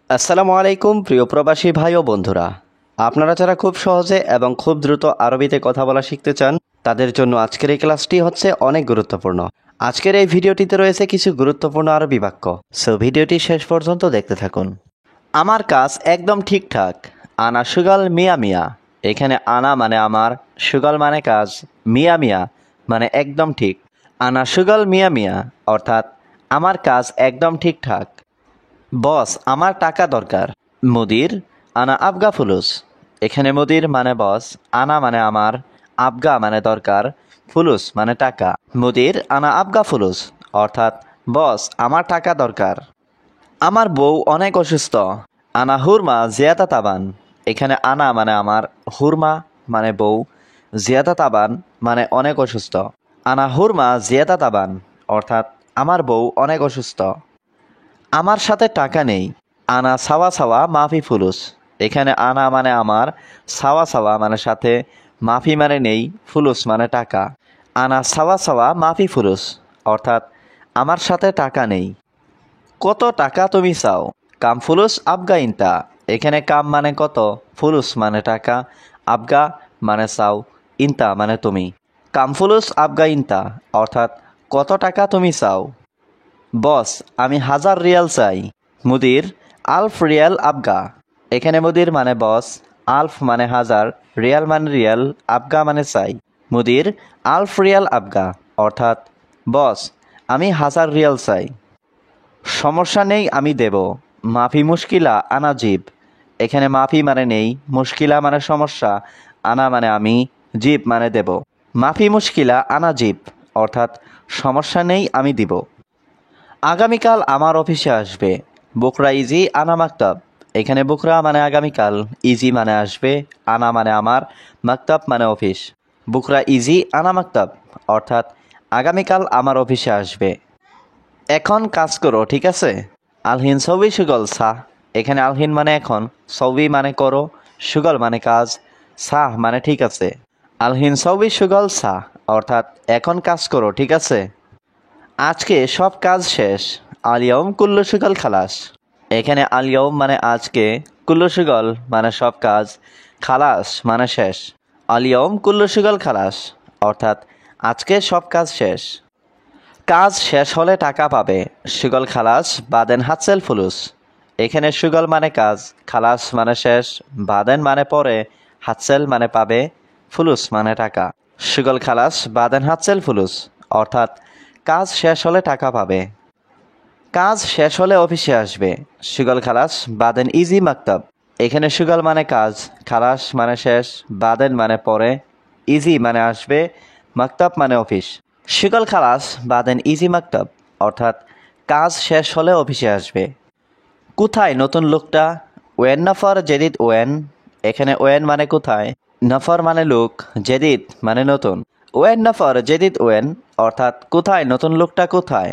আসসালামু আলাইকুম প্রিয় প্রবাসী ভাই ও বন্ধুরা, আপনারা যারা খুব সহজে এবং খুব দ্রুত আরবিতে কথা বলা শিখতে চান তাদের জন্য আজকের এই ক্লাসটি হচ্ছে অনেক গুরুত্বপূর্ণ। আজকের এই ভিডিওটিতে রয়েছে কিছু গুরুত্বপূর্ণ আরবি বাক্য, সো ভিডিওটি শেষ পর্যন্ত দেখতে থাকুন। আমার কাজ একদম ঠিকঠাক। আনা সুগাল মিয়া মিয়া। এখানে আনা মানে আমার, সুগাল মানে কাজ, মিয়া মিয়া মানে একদম ঠিক। আনা সুগাল মিয়া মিয়া অর্থাৎ আমার কাজ একদম ঠিকঠাক। বস, আমার টাকা দরকার। মুদির, আনা আবগা ফুলুস। এখানে মুদির মানে বস, আনা মানে আমার, আবগা মানে দরকার, ফুলুস মানে টাকা। মুদির, আনা আবগা ফুলুস অর্থাৎ বস, আমার টাকা দরকার। আমার বউ অনেক অসুস্থ। আনা হুরমা জিয়াদা তাবান। এখানে আনা মানে আমার, হুরমা মানে বউ, জিয়াদা তাবান মানে অনেক অসুস্থ। আনা হুরমা জিয়াদা তাবান অর্থাৎ আমার বউ অনেক অসুস্থ। আমার সাথে টাকা নেই। আনা সাওয়া সাওয়া মাফি ফুলুস। এখানে আনা মানে আমার, সাওয়া সাওয়া মানে সাথে, মাফি মানে নেই, ফুলুস মানে টাকা। আনা সাওয়া সাওয়া মাফি ফুলুস অর্থাৎ আমার সাথে টাকা নেই। কত টাকা তুমি চাও? কাম ফুলুস আবগা ইনতা। এখানে কাম মানে কত, ফুলুস মানে টাকা, আবগা মানে চাও, ইনতা মানে তুমি। কাম ফুলুস আবগা ইনতা অর্থাৎ কত টাকা তুমি চাও। বস, আমি 1000 রিয়াল চাই। মুদির, আলফ রিয়াল আবগা। এখানে মুদির মানে বস, আলফ মানে 1000, রিয়াল মানে রিয়াল, আবগা মানে চাই। মুদির, আলফ রিয়াল আবগা অর্থাৎ বস, আমি 1000 রিয়াল চাই। সমস্যা নেই, আমি দেব। মাফি মুশকিলা আনা জিব। এখানে মাফি মানে নেই, মুশকিলা মানে সমস্যা, আনা মানে আমি, জিব মানে দেব। মাফি মুশকিলা আনা জিব অর্থাৎ সমস্যা নেই, আমি দিব। আগামীকাল আমার অফিসে আসবে। বুকরা ইজি আনা মাকতাব। এখানে বুকরা মানে আগামীকাল, ইজি মানে আসবে, আনা মানে আমার, মাকতাব মানে অফিস। বুকরা ইজি আনা মাকতাব অর্থাৎ আগামীকাল আমার অফিসে আসবে। এখন কাজ করো, ঠিক আছে? আলহিন সবই সুগল সাহ। এখানে আলহিন মানে এখন, সবই মানে করো, সুগল মানে কাজ, সাহ মানে ঠিক আছে। আলহিন সবই সুগল সাহ অর্থাৎ এখন কাজ করো, ঠিক আছে? আজকে সব কাজ শেষ। আলিয়ম কুল্লু সুগল খালাস। এখানে আলিয়ম মানে আজকে, কুল্লু সুগল মানে সব কাজ, খালাস মানে শেষ। আলিয়ম কুল্লু সুগল খালাস অর্থাৎ আজকে সব কাজ শেষ। কাজ শেষ হলে টাকা পাবে। সুগল খালাস বাদেন হাতসেল ফুলুস। এখানে সুগল মানে কাজ, খালাস মানে শেষ, বাদেন মানে পরে, হাতসেল মানে পাবে, ফুলুস মানে টাকা। সুগল খালাস বাদেন হাতসেল ফুলুস অর্থাৎ কাজ শেষ হলে টাকা পাবে। কাজ শেষ হলে অফিসে আসবে। সুগল খালাস বাদেন ইজি মাকতাব। এখানে সুগল মানে কাজ, খালাস মানে শেষ, বাদেন মানে পরে, ইজি মানে আসবে, মাকতাব মানে অফিস। সুগল খালাস বাদেন ইজি মাকতাব অর্থাৎ কাজ শেষ হলে অফিসে আসবে। কোথায় নতুন লোকটা? ওয়েন নফর জেদিদ ওয়েন। এখানে ওয়েন মানে কোথায়, নফর মানে লোক, জেদিদ মানে নতুন। ওয়েন নফর জেদিদ ওয়েন অর্থাৎ কোথায় নতুন লোকটা কোথায়?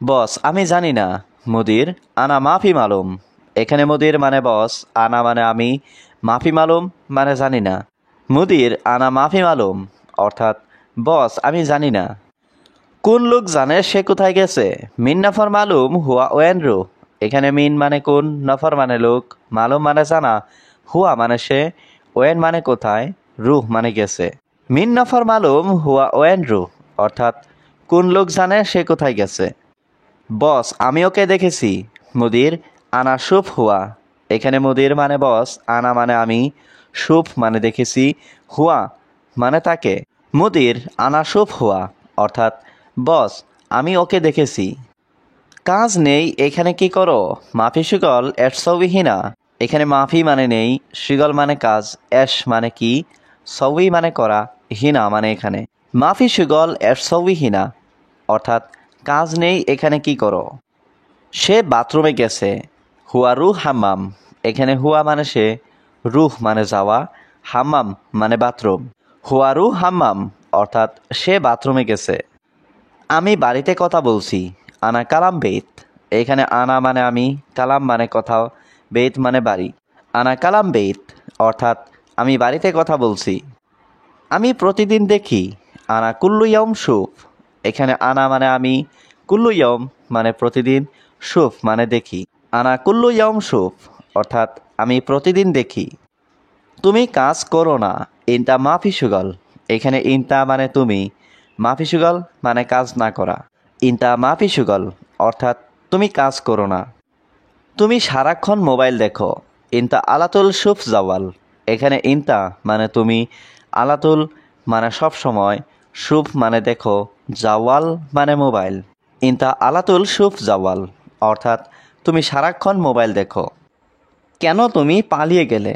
বস, আমি জানি না। মুদির, আনা মাফি মালুম। এখানে মুদির মানে বস, আনা মানে আমি, মাফি মালুম মানে জানি না। মুদির, আনা মাফি মালুম অর্থাৎ বস, আমি জানি না। কোন লোক জানে সে কোথায় গেছে? মিন নফর মালুম হুয়া ওয়েন রু। এখানে মিন মানে কোন, নফর মানে লোক, মালুম মানে জানা, হুয়া মানে সে, ওয়েন মানে কোথায়, রুহ মানে গেছে। মিন নফর মালুম হুয়া ওয়েন রু অর্থাৎ কোন লোক জানে সে কোথায় গেছে। বস, আমি ওকে দেখেছি। মুদির, আনা শুভ হুয়া। এখানে মুদির মানে বস, আনা মানে আমি, শুভ মানে দেখেছি, হুয়া মানে তাকে। মুদির, আনা শুভ হুয়া অর্থাৎ বস, আমি ওকে দেখেছি। কাজ নেই, এখানে কি করো? মাফি সুগল এটসবিহিনা। এখানে মাফি মানে নেই, সুগল মানে কাজ, এস মানে কি, সবই মানে করা, হিনা মানে এখানে। মাফি সুগল এটসবিহিনা অর্থাৎ কাজ নেই, এখানে কি করো? সে বাথরুমে গেছে। হুয়া রুহ হাম্মাম। এখানে হুয়া মানে সে, রুহ মানে যাওয়া, হাম্মাম মানে বাথরুম। হুয়া রুহ হাম্মাম অর্থাৎ সে বাথরুমে গেছে। আমি বাড়িতে কথা বলছি। আনা কালাম বেত। এখানে আনা মানে আমি, কালাম মানে কথা, বেত মানে বাড়ি। আনা কালাম বেত অর্থাৎ আমি বাড়িতে কথা বলছি। আমি প্রতিদিন দেখি। আনা কুল্লু ইয়ম শুফ। এখানে আনা মানে আমি, কুল্লু ইয়ম মানে প্রতিদিন, শুফ মানে দেখি। আনা কুল্লু ইয়াউম শুফ, অর্থাৎ আমি প্রতিদিন দেখি। তুমি কাজ করো না, ইনতা মাফি সুগল, এখানে ইনতা মানে তুমি, মাফি সুগল মানে কাজ না করা। ইনতা মাফি সুগল অর্থাৎ তুমি কাজ করো না। তুমি সারাক্ষণ মোবাইল দেখো, ইনতা আলাতুল শুফ জাওয়াল, এখানে ইনতা মানে তুমি, আলাতুল মানে সব সময়, শুফ মানে দেখো, জাওয়াল মানে মোবাইল। ইনতা আলাতুল শুফ জাওয়াল অর্থাৎ তুমি সারাক্ষণ মোবাইল দেখো। কেন তুমি পালিয়ে গেলে?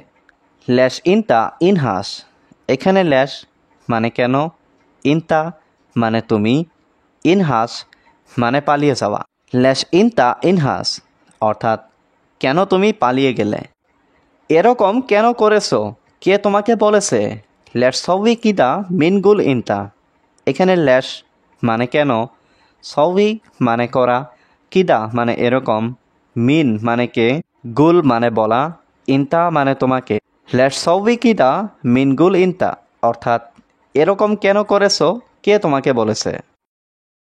ল্যাশ ইনতা ইনহাস, এখানে ল্যাশ মানে কেন, ইনতা মানে তুমি, ইনহাস মানে পালিয়ে যাওয়া। ল্যাশ ইনতা ইনহাস অর্থাৎ কেন তুমি পালিয়ে গেলে? এরকম কেন করেছো? কে তোমাকে বলেছে? ল্যাশ সউই কিদা মিনগুল ইনতা, এখানে ল্যাশ মানে কেন, সউই মানে করা, কিদা মানে এরকম, মিন মানে কে, গুল মানে বলা, ইনতা মানে তোমাকে। ল্যাশ সউই কিদা মিনগুল ইনতা অর্থাৎ এরকম কেন করেছো? কে তোমাকে বলেছে?